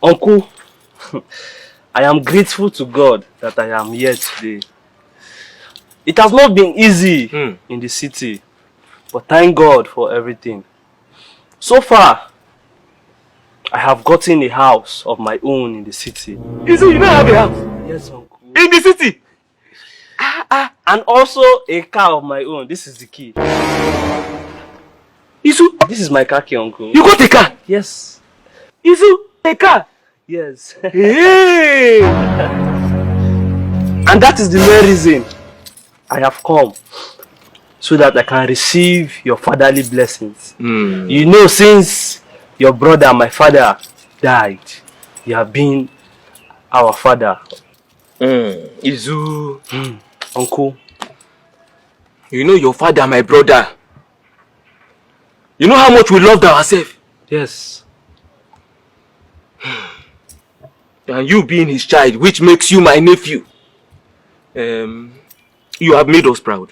Uncle, I am grateful to God that I am here today. It has not been easy in the city, but thank God for everything. So far, I have gotten a house of my own in the city. Izu, you don't have a house? Yes, Uncle. In the city? And also a car of my own. This is the key. Izu, This is my car key, Uncle. you got a car? Yes. Izu, a car? Yes. Hey! And that is the main reason I have come. So that I can receive your fatherly blessings. You know, since your brother and my father died, you have been our father. Izu, Uncle. you know your father and my brother. You know how much we loved ourselves. Yes. And you being his child, which makes you my nephew. You have made us proud.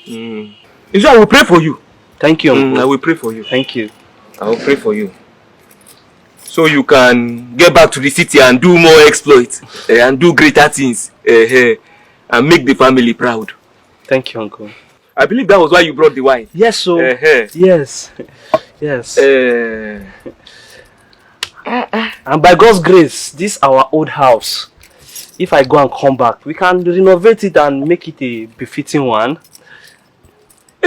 Izu, I will pray for you. Thank you, Uncle. I will pray for you. Thank you. I will pray for you. So you can get back to the city and do more exploits. And do greater things. And make the family proud. Thank you, Uncle. I believe that was why you brought the wine. Yes, so. Yes. Yes. And by God's grace, this our old house. If I go and come back, we can renovate it and make it a befitting one.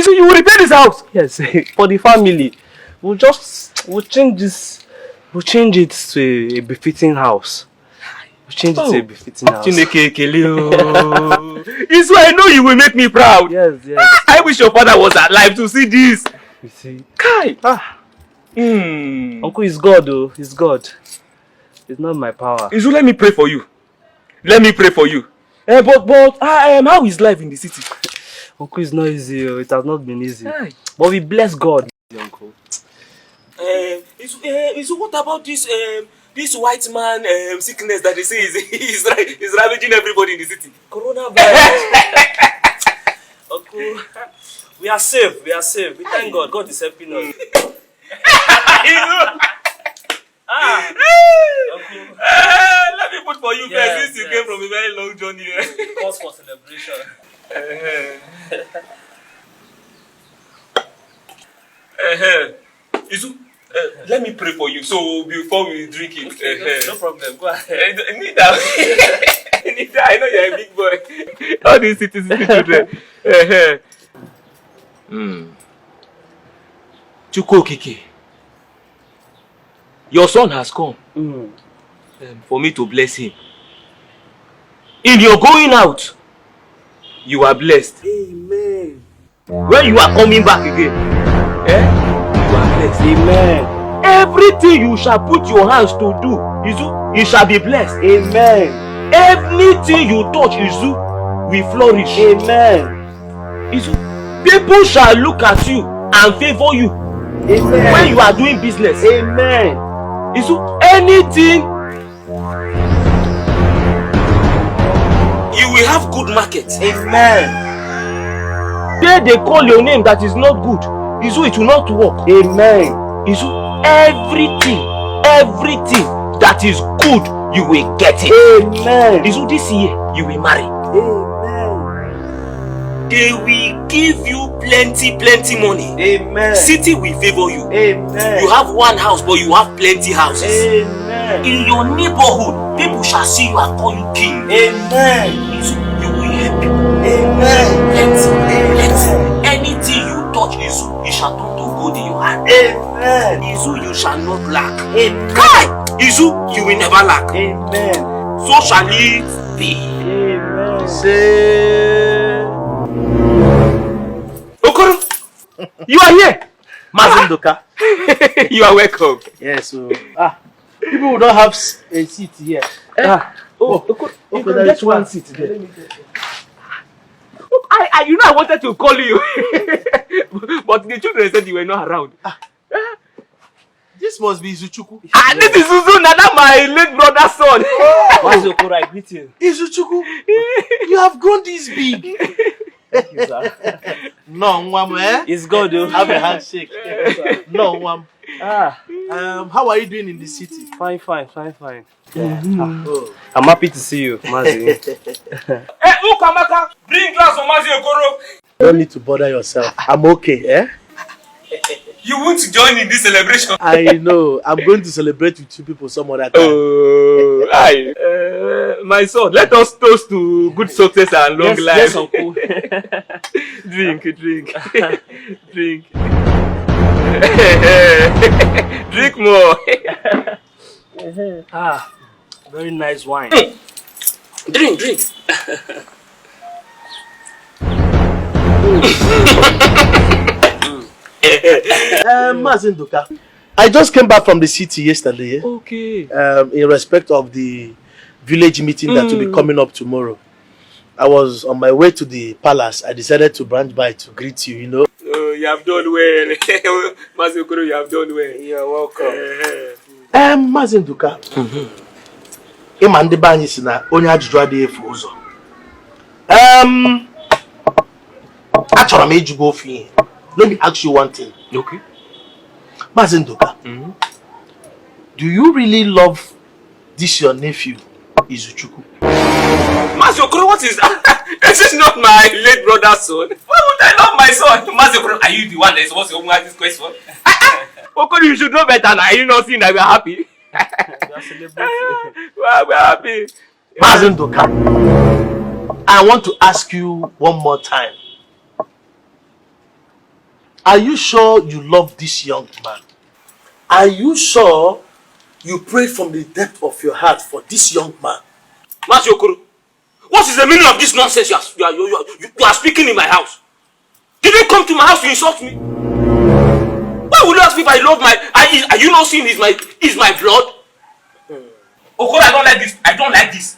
So you will repair this house? Yes, for the family. We'll change it to a befitting house. We'll change it to a befitting house. It's why I know you will make me proud. Yes. I wish your father was alive to see this. You see. Kai. Uncle is God though. He's God. It's not my power. Izu, let me pray for you. Let me pray for you. But how is life in the city? Uncle, it's not easy. It has not been easy. Aye. But we bless God, Uncle. Izu, what about this white man sickness that they say is ravaging everybody in the city? Coronavirus. Uncle, we are safe. We thank God. God is helping us. Uncle. Let me put for you first since you came from a very long journey. Cause for celebration. Izu, let me pray for you. So before we drink it, Okay, no problem. Go ahead. Neither. I know you're a big boy. All these citizen children. Chukwu Okike, your son has come for me to bless him. In your going out, you are blessed. Amen. When you are coming back again, you are blessed. Amen. Everything you shall put your hands to do, Izu, it shall be blessed. Amen. Anything you touch, Izu, will flourish. Amen. Izu, people shall look at you and favor you. Amen. When you are doing business. Amen. Izu, anything, you will have good market. Amen. Where they call your name that is not good, Izu, it will not work. Amen. Izu, everything that is good, you will get it. Amen. Izu, this year, you will marry. Amen. They will give you plenty money. Amen. City will favor you. Amen. You have one house, but you have plenty houses. Amen. In your neighborhood, people shall see you and call you king. Amen. Izu, you will help people. Amen. Plenty. Anything you touch, Izu, it shall turn to gold in your hand. Amen. Izu, you shall not lack. Amen. Kai! Izu, you will never lack. Amen. So shall it be. Amen. Say. Okoro, you are here. Mazindoka. You are welcome. Yes, so people who don't have a seat here. Okoro, You can get one seat there. You know I wanted to call you, but the children said you were not around. This must be Izuchukwu. This is Suzu, Nana, my late brother's son. What's your Okoro? I greet you. Izuchukwu, you have grown this big. Thank you, sir. No, Nwam, eh? It's God, though. Have a handshake. No, Nwam. How are you doing in the city? Fine. Yeah. I'm happy to see you, Mazi. Hey, Ukamaka, bring glass of Mazi Okoro. You don't need to bother yourself. I'm okay, eh? You want to join in this celebration? I know. I'm going to celebrate with you people some other time. Oh, my son, let us toast to good success and long life. Yes, uncle. Drink. Drink more. Very nice wine. Drink. Mazin Duka, I just came back from the city yesterday. Okay. In respect of the village meeting that will be coming up tomorrow. I was on my way to the palace. I decided to branch by to greet you, you know. Oh, you have done well. Mazi Okoro, you have done well. You're welcome. Mazin Duka. Ịma ndị be anyị si na onye ajụjụ adịghị efu ụzọ. Achọrọ m ịjụ gị ofu ihe. Let me ask you one thing. Okay. Mazin Duka. Do you really love this your nephew, Izuchukwu? Mazi Okoro, what is that? This is not my late brother's son. Why would I love my son? Mazi Okoro, are you the one that is supposed to ask this question? Okoro, you should know better now. Are you not seeing that we are happy? We are celebrating. We're happy. Mazin Duka, I want to ask you one more time. Are you sure you love this young man? Are you sure you prayed from the depth of your heart for this young man? Mazi Okoro, what is the meaning of this nonsense you are speaking in my house? Did you come to my house to insult me? Why would you ask me if I love my... Are you not seeing is my blood? Okoro, I don't like this.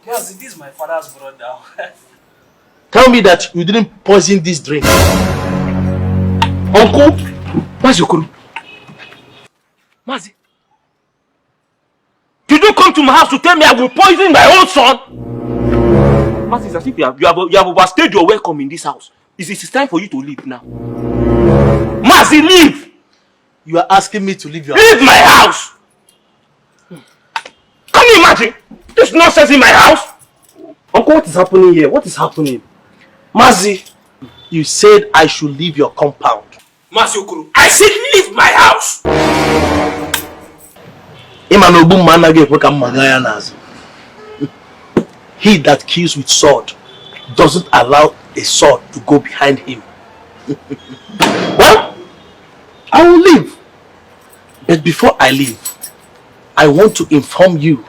Yes, this is my father's brother. Tell me that you didn't poison this drink. Uncle, Mazi Okoro. Mazi, did you come to my house to tell me I will poison my own son? Mazi, it's as if you have overstayed your welcome in this house. It's time for you to leave now. Mazi, leave! You are asking me to leave your house? Leave my house! Can you imagine? This nonsense in my house? Uncle, what is happening here? What is happening? Mazi, you said I should leave your compound. Mazi Okoro, I said leave my house! He that kills with sword doesn't allow a sword to go behind him. Well, I will leave. But before I leave, I want to inform you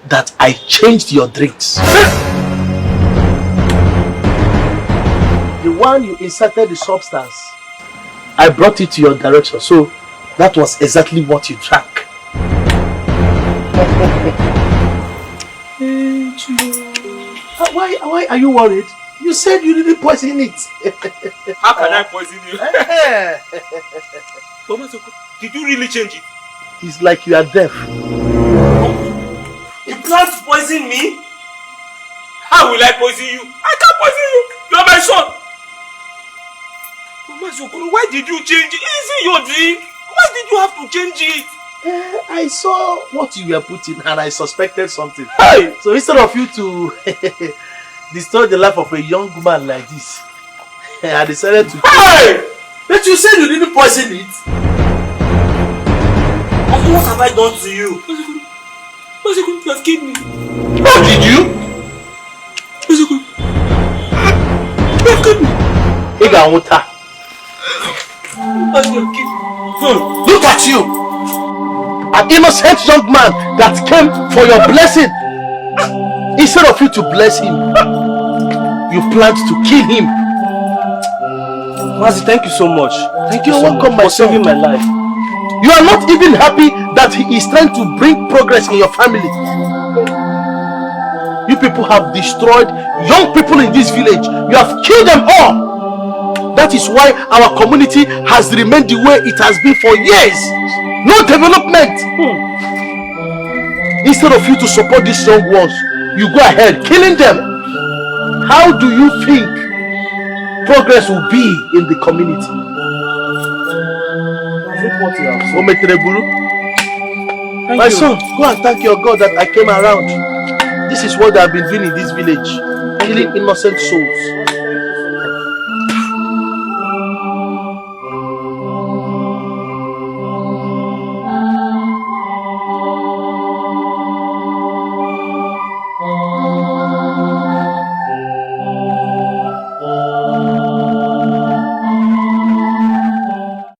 that I changed your drinks. The one you inserted the substance, I brought it to your direction. So that was exactly what you drank. Why are you worried? You said you didn't poison it. How can I poison you? Did you really change it? It's like you are deaf. You plan to poison me? How will I poison you? I can't poison you. You are my son. Mazi Okoro, why did you change it? Isn't your drink? Why did you have to change it? I saw what you were putting and I suspected something. Hey. So instead of you to destroy the life of a young man like this, I decided to... Hey! But you said you didn't poison it. What have I done to you? Mazi Okoro, you have killed me. How did you? Mazi Okoro, you have killed me. Look at you! An innocent young man that came for your blessing. Instead of you to bless him, you planned to kill him. Mazi, thank you so much. Thank you You're so welcome, much my for saving my life. You are not even happy that he is trying to bring progress in your family. You people have destroyed young people in this village. You have killed them all. That is why our community has remained the way it has been for years. No development. Instead of you to support these young ones, you go ahead killing them. How do you think progress will be in the community? Take what you have. Ometreburu. Thank My you. son, go and thank your God that I came around. This is what they have been doing in this village. Killing innocent souls.